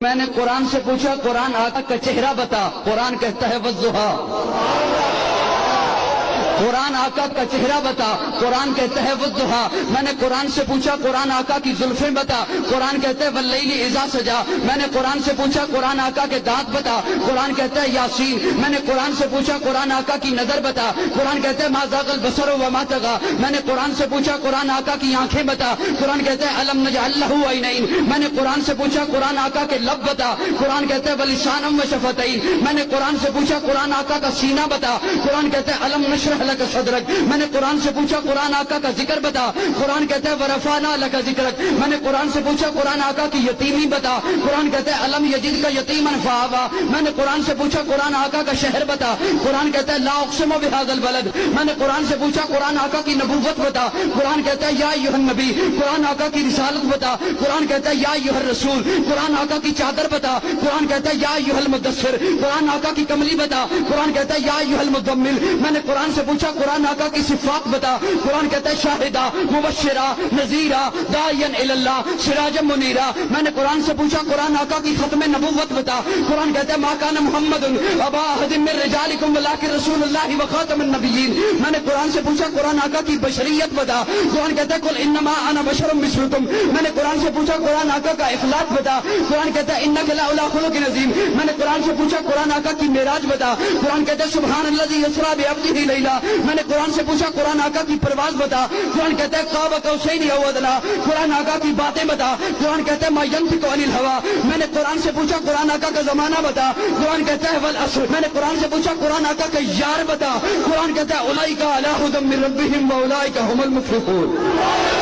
میں نے قرآن سے پوچھا قرآن آقا کا چہرہ بتا، قرآن کہتا ہے والضحیٰ۔ قرآن آقا کا چہرہ بتا، قرآن کہتا ہے والضحیٰ۔ میں نے قرآن سے پوچھا قرآن آقا کی زلفیں بتا، قرآن کہتا ہے واللیل اذا سجا۔ میں نے قرآن سے پوچھا قرآن آقا کے دانت بتا، قرآن کہتا ہے یاسین۔ میں نے قرآن سے پوچھا قرآن آقا کی نظر بتا، قرآن کہتا ہے ما زاغ البصر وما طغى۔ میں نے قرآن سے پوچھا قرآن آقا کی آنکھیں بتا، قرآن کہتا ہے الم نجعل لہ عینین۔ میں نے قرآن سے پوچھا قرآن آقا کے لب بتا، قرآن کہتا ہے ولسانا وشفتین۔ میں نے قرآن سے پوچھا قرآن آقا کا سینہ بتا، قرآن کہتا ہے الم نشرح لک صدرک۔ میں نے قرآن سے پوچھا قرآن آقا کا ذکر بتا، قرآن کہتا ہے ورفعنا لک ذکرک۔ میں نے قرآن سے پوچھا قرآن آقا کی یتیمی بتا، قرآن کہتا ہے الم یجدک یتیما فآوی۔ میں نے قرآن سے پوچھا قرآن آقا کا شہر بتا، قرآن کہتا ہے لا اقسم بہذا البلد۔ میں نے قرآن سے پوچھا قرآن آقا کی نبوت بتا، قرآن کہتا ہے یا ایھا النبی۔ قرآن آقا کی رسالت بتا، قرآن کہتا ہے یا ایھا الرسول۔ قرآن آقا کی چادر بتا، قرآن کہتا ہے یا ایھا المدثر۔ قرآن آقا کی کملی بتا، قرآن کہتا ہے یا ایھا المزمل۔ میں نے قرآن سے پوچھا قرآن آقا کی صفات بتا، قرآن کہتا ہے شاہدہ مبشرہ نذیرہ داعیا الی اللہ سراجا منیرہ۔ میں نے قرآن سے پوچھا قرآن آقا کی ختم نبوت بتا، قرآن کہتا ہے ما کان محمد ابا احد من رجالکم ولکن رسول اللہ وخاتم النبیین۔ میں نے قرآن سے پوچھا قرآن آقا کی بشریت بتا، قرآن کہتا ہے قل انما انا بشر مثلکم۔ میں نے قرآن سے پوچھا قرآن آقا کا اخلاق بتا، قرآن کہتا ہے انک لعلی خلق عظیم۔ میں نے قرآن سے پوچھا قرآن آقا کی معراج بتا، قرآن کہتا ہے سبحان الذی اسریٰ بعبدہ لیلا۔ میں نے قرآن سے پوچھا قرآن آقا کی پرواز بتا، قرآن کہتا ہے قاب قوسین او ادنی۔ قرآن آقا کی باتیں بتا، قرآن کہتا ہے ما ینطق عن الہوی۔ میں نے قرآن سے پوچھا قرآن آقا کا زمانہ بتا، قرآن کہتا ہے والعصر۔ میں نے قرآن سے پوچھا قرآن آقا کا یار بتا، قرآن کہتا ہے اولئک علی ھدی من ربہم واولئک ھم المفلحون۔